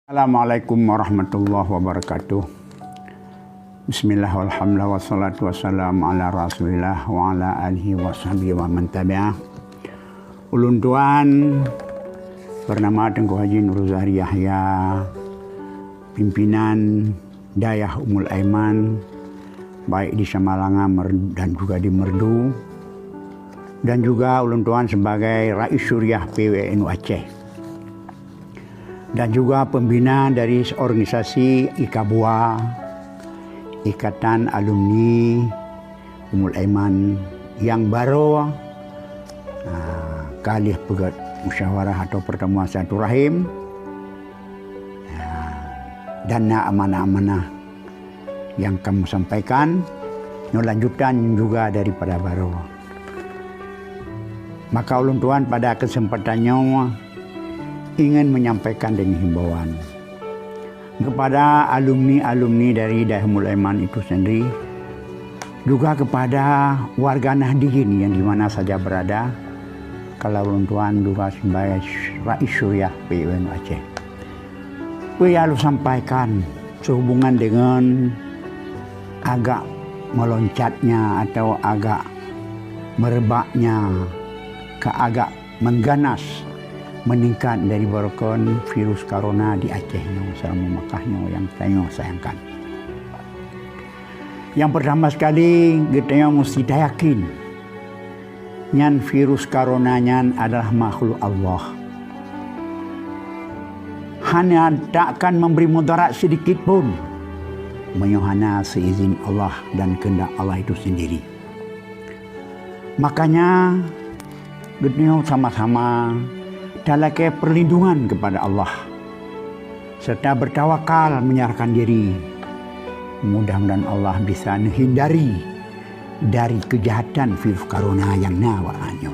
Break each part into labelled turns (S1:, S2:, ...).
S1: Assalamualaikum warahmatullahi wabarakatuh. Bismillah walhamdulillah wassalatu wassalamu ala rasulillah wa ala alihi wa sahbihi wa man tabi'ah. Ulun tuan bernama Tengku Haji Nur Zahri Yahya, pimpinan Dayah Ummul Aiman baik di Samalanga dan juga di Merdu, dan juga ulun tuan sebagai Rais Syuriah PWNU Aceh, dan juga pembina dari organisasi IKABUA, Ikatan Alumni Ummul Aiman, yang baru kali pegat musyawarah atau pertemuan silaturahim dan amanah-amanah yang kamu sampaikan, lanjutan juga daripada baru. Maka ulun tuan pada kesempatannya ingin menyampaikan dengan himbauan kepada alumni-alumni dari Dayah Ummul Aiman itu sendiri, juga kepada warga Nahdliyin yang di mana saja berada. Kalau ulun tuan juga sebagai Rais Syuriah PWNU Aceh, perlu sampaikan sehubungan dengan agak meloncatnya atau agak merebaknya ke agak mengganas meningkat dari barakon virus corona di Aceh selama Mekahnya yang saya sayangkan. Yang pertama sekali kita mesti yakin yang virus corona adalah makhluk Allah. Hanya takkan memberi mudarat sedikit pun, menyuhana seizin Allah dan kehendak Allah itu sendiri. Makanya kita sama-sama dalam perlindungan kepada Allah serta bertawakal menyerahkan diri. Mudah-mudahan Allah bisa menghindari dari kejahatan virus corona yang nawaannya.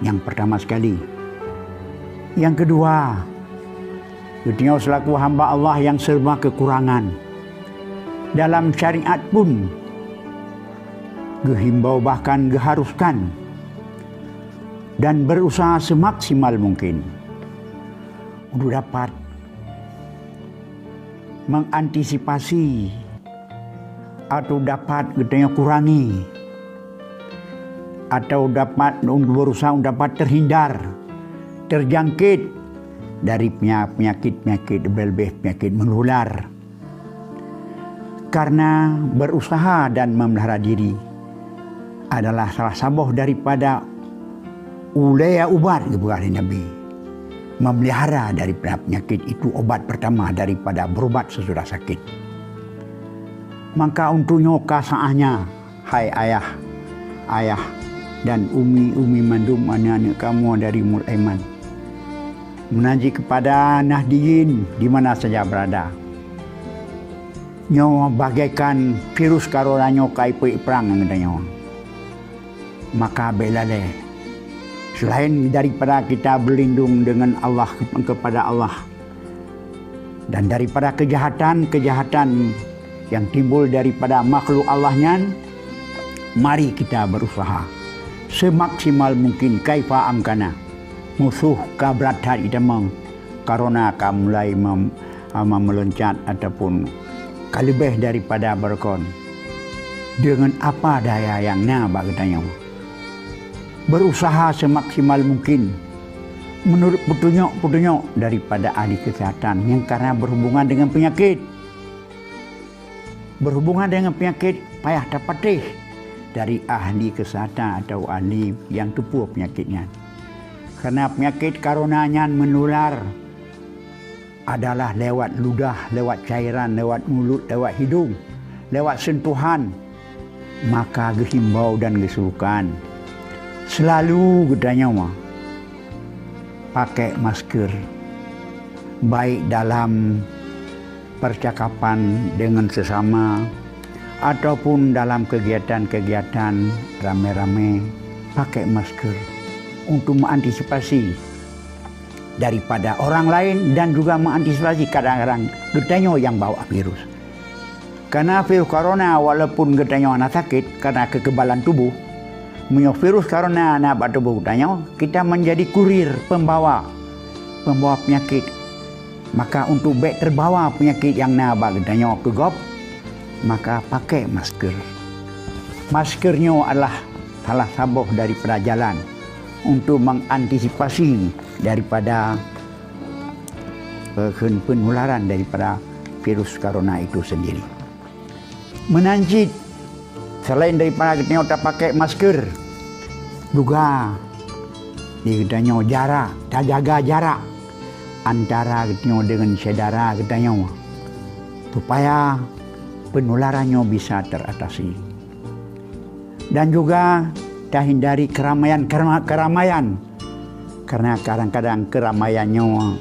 S1: Yang pertama sekali. Yang kedua, kita selaku hamba Allah yang serba kekurangan dalam syariat pun gehimbau bahkan geharuskan dan berusaha semaksimal mungkin untuk dapat mengantisipasi atau dapat kita kurangi atau dapat berusaha dapat terhindar terjangkit dari penyakit-penyakit lebih penyakit menular, karena berusaha dan memelihara diri adalah salah satu daripada ulaya ubat kepada Nabi. Memelihara daripada penyakit itu obat pertama daripada berobat sesudah sakit. Maka untuknya kasaahnya, hai ayah dan umi mandum anak-anak kamu dari Ummul Aiman, menaji kepada Nahdliyin di mana saja berada. Nyawa bagaikan virus corona kai perang ngadanya. Maka belale selain daripada kita berlindung dengan Allah kepada Allah dan daripada kejahatan yang timbul daripada makhluk Allahnya, mari kita berusaha semaksimal mungkin kaifa amkana musuh kabratan idamang corona mulai meloncat ataupun kalebih daripada berkon dengan apa daya yang bagdanya, berusaha semaksimal mungkin menurut petunjuk daripada ahli kesihatan yang karena berhubungan dengan penyakit payah dapat dari ahli kesihatan atau ahli yang tepu penyakitnya. Karena penyakit coronanya menular adalah lewat ludah, lewat cairan, lewat mulut, lewat hidung, lewat sentuhan. Maka gehimbau dan gesurukan selalu gedanya pakai masker, baik dalam percakapan dengan sesama ataupun dalam kegiatan-kegiatan rame-rame, pakai masker untuk mengantisipasi daripada orang lain dan juga mengantisipasi kadang-kadang gedanya yang bawa virus. Karena virus corona walaupun gedanya anak sakit karena kekebalan tubuh, virus corona anak tubuh gedanya, kita menjadi kurir pembawa penyakit Maka untuk baik terbawa penyakit yang nabak gedanya ke gop, maka pakai masker. Maskernya adalah salah sabuh daripada jalan untuk mengantisipasi daripada penularan daripada virus corona itu sendiri. Menanjit, selain daripada kita tak pakai masker, juga kita jarak, tak jaga jarak antara kita dengan saudara kita supaya penularannya bisa teratasi. Dan juga tak hindari keramaian karena kadang-kadang keramaiannya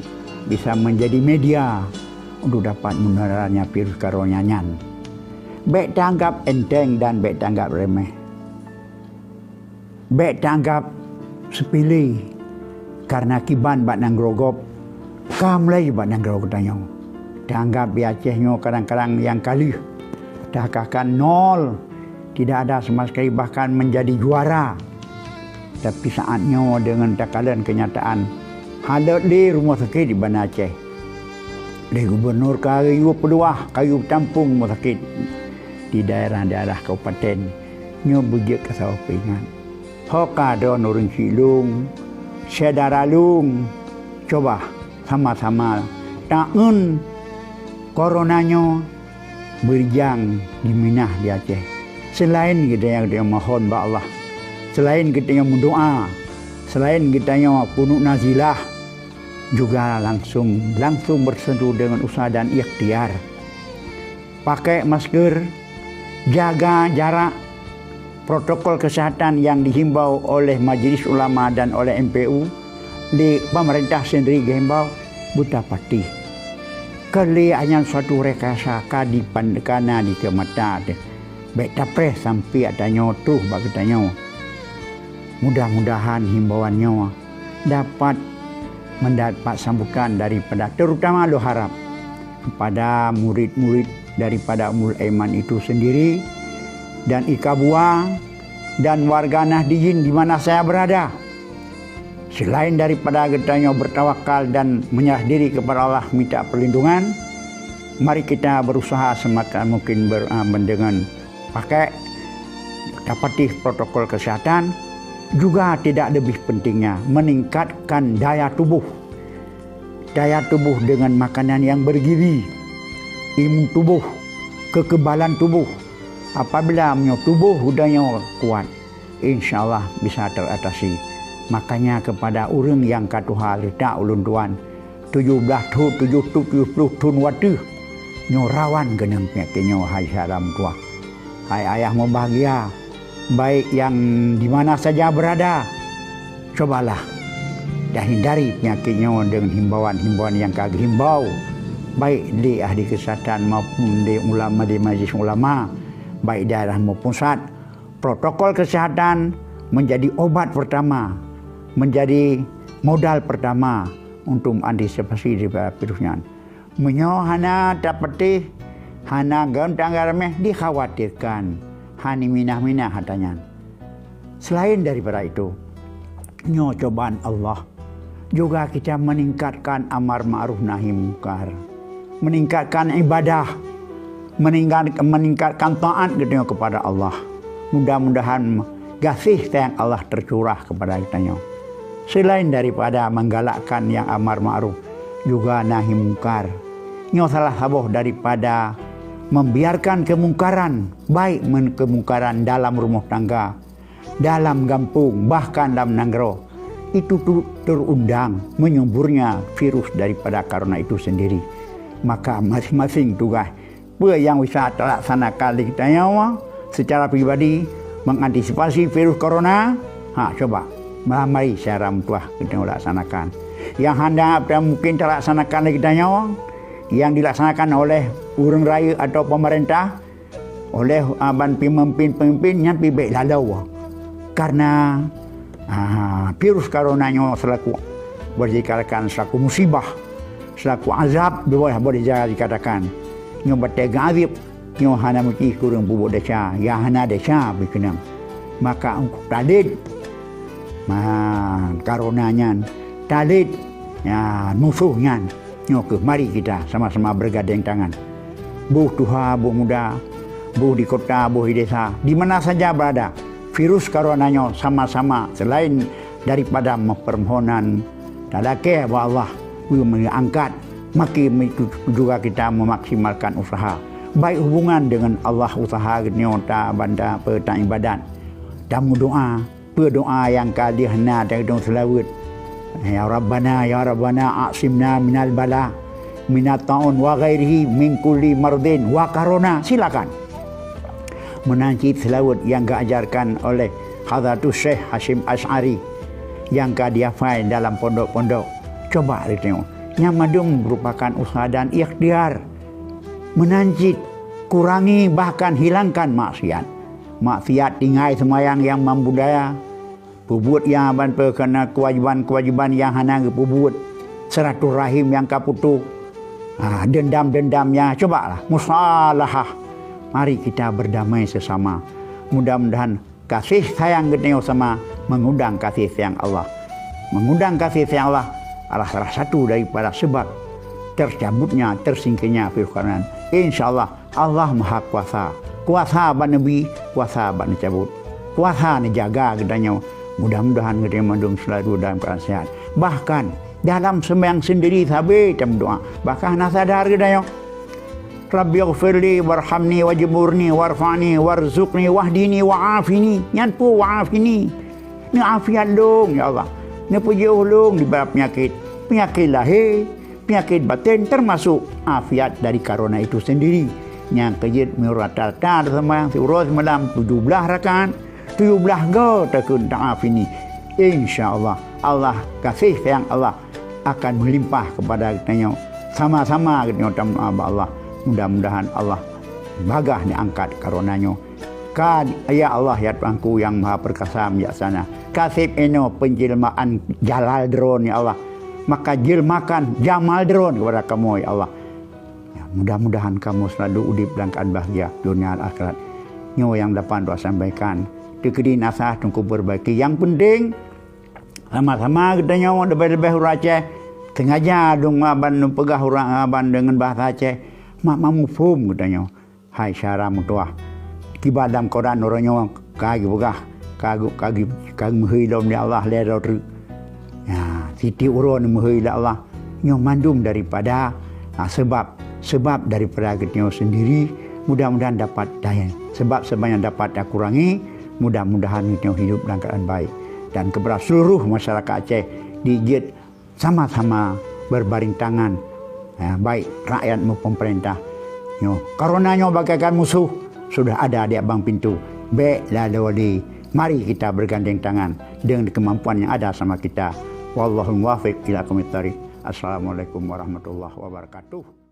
S1: bisa menjadi media untuk dapat menularnya virus corona. Baik tanggap enteng dan baik tanggap remeh. Baik tanggap sepilih karena kiban bat nang grogop, kam lagi bat nang grogop tanya. Tanggap biacehnya kadang-kadang yang kali dah akan nol, tidak ada sama sekali, bahkan menjadi juara. Tapi saatnya dengan takalan kenyataan halat di rumah sakit di Banda Aceh, di gubernur kayu peluah kayu tampung rumah sakit di daerah-daerah kabupaten nyo bujik ke sawah pingan hoka do nurun silung saudara lung, coba sama-sama taun coronanya berjang di Minah di Aceh. Selain kita yang mohon ba Allah, selain kita yang berdoa, selain kita yang kunut nazilah, juga langsung bersentuh dengan usaha dan ikhtiar. Pakai masker, jaga jarak, protokol kesehatan yang dihimbau oleh Majelis Ulama dan oleh MPU, di pemerintah sendiri dihimbau buta patih. Kali hanya suatu rekayasa di pandekana di kemata baik tapres sampai adanya terus bagi tanya. Mudah-mudahan himbauannya dapat mendapat sambutan daripada, terutama lo harap kepada murid-murid daripada Ummul Aiman itu sendiri dan Ika Buah dan warga Nahdiyin di mana saya berada. Selain daripada kita bertawakal dan menyerah diri kepada Allah minta perlindungan, mari kita berusaha semaksimal mungkin dengan pakai dapati protokol kesehatan. Juga tidak lebih pentingnya meningkatkan daya tubuh dengan makanan yang bergizi, imun tubuh, kekebalan tubuh. Apabila tubuh udahnya kuat, insya Allah bisa teratasi. Makanya kepada orang yang katuha letak ulun tuan 70 tahun waktu nyorawan geneng penyakitnya hai salam tua. Hai ayah mau bahagia, baik yang di mana saja berada, cobalah dan hindari penyakitnya dengan himbauan-himbauan yang kagak himbau, baik di ahli kesehatan maupun di ulama di majlis ulama, baik daerah maupun pusat. Protokol kesehatan menjadi obat pertama, menjadi modal pertama untuk antisipasi virusnya. Menyohana dapati hana gantang remeh dikhawatirkan. Hani minah-minah hatanya. Selain daripada itu, cobaan Allah juga kita meningkatkan amar ma'ruf nahi munkar, meningkatkan ibadah, meningkatkan taat kita kepada Allah. Mudah-mudahan kasih sayang Allah tercurah kepada kita. Selain daripada menggalakkan yang amar ma'ruf juga nahi munkar, salah satu daripada membiarkan kemungkaran, baik kemungkaran dalam rumah tangga, dalam kampung, bahkan dalam nanggro, itu terundang menyumburnya virus daripada corona itu sendiri. Maka masing-masing tugas apa yang bisa terlaksanakan kita secara pribadi mengantisipasi virus corona, coba mari secara mutuah kita laksanakan. Yang hendak mungkin terlaksanakan kita yang dilaksanakan oleh urang raya atau pemerintah, oleh pemimpin-pemimpin yang baik lalau. Karena virus coronanya selaku berdikatakan selaku musibah, selaku azab, boleh dikatakan. Nyo batega azab, nyo hana mesti kurang bubuk desa, ya hana desa bikinang. Maka talit coronanya, talit musuhnya. Mari kita sama-sama bergandeng tangan. Buh tua, buh muda, buh di kota, buh di desa, di mana saja berada, virus coronanya sama-sama selain daripada permohonan tadake bahwa Allah mengangkat, makin juga kita memaksimalkan usaha. Baik hubungan dengan Allah usaha nyota banda petang ibadat. Damu doa, berdoa yang kadihna dan dong selawat. Ya Rabbana a'simna minal bala minat ta'un wa ghairihi min kulli mardin wa karona. Silakan menancit selawat yang diajarkan oleh Hadratus Syekh Hashim Asy'ari yang dihafal dalam pondok-pondok. Coba tengok. Yang madung merupakan usaha dan ikhtiar menancit, kurangi bahkan hilangkan maksiat. Maksiat tinggal semayang yang membudaya, pubut yang aban perkena kewajiban-kewajiban yang hana pubut, silaturahim yang kaputu, dendam-dendamnya. Cobalah musalahah. Mari kita berdamai sesama. Mudah-mudahan kasih sayang kita sama mengundang kasih sayang Allah. Mengundang kasih sayang Allah adalah salah satu daripada sebab tercabutnya, tersingkirnya virus corona. InsyaAllah Allah Maha Kuasa. Kuasa ban Nabi, kuasa ban cabut. Kuasa jaga gedanya. Mudah-mudahan kita mandung selalu dalam keadaan sehat. Bahkan dalam sembahyang sendiri sahabat berdoa. Bahkan nasadar gedanya. Rabbi ighfirli warhamni wajburni warfa'ni warzuqni wahdini wa'afini. Nyanpu wa'afini. Ni afiat dong ya Allah. Ni pujuh dong di bawah penyakit. Penyakit lahir, penyakit batin termasuk afiat dari corona itu sendiri. Yang kejit meratal-tal sama surah malam 17 rakaat, 17 go takun ta'af ini. InsyaAllah Allah kasih sayang Allah akan melimpah kepada kita sama-sama kita Allah. Mudah-mudahan Allah bagah diangkat karonanya. Ya Allah ya Tuhanku yang Maha Perkasa bijaksana. Kasih eno penjelmaan jalal drone ya Allah. Maka jilmakan jamal drone kepada kamu ya Allah. Ya, mudah-mudahan kamu selalu udip dalam keadaan bahagia dunia dan akhirat. Nyo yang dapat doa sampaikan. Dikedi nasihat untuk perbaiki. Yang penting sama-sama kita nyawa lebih-lebih huruf Aceh. Sengaja dong aban pegah huruf aban dengan bahasa Aceh. Mak mamufum kita nyawa. Hai syara mutuah. Kibar dalam Quran orangnya kagi pegah. Kagi menghidam ya Allah lera tu. Ya, siti urun menghidap Allah. Nyo mandum daripada sebab daripada kita sendiri. Mudah-mudahan dapat daya. Sebab yang dapat kurangi. Mudah-mudahan kita hidup dalam keadaan baik. Dan kepada seluruh masyarakat Aceh digit sama-sama berbaring tangan. Ya, baik rakyat maupun pemerintah. Coronanya bagaikan musuh sudah ada di abang pintu. Baik lalu mari kita bergandeng tangan dengan kemampuan yang ada sama kita. Wallahul muwaffiq ila aqwamit thoriq. Assalamualaikum warahmatullahi wabarakatuh.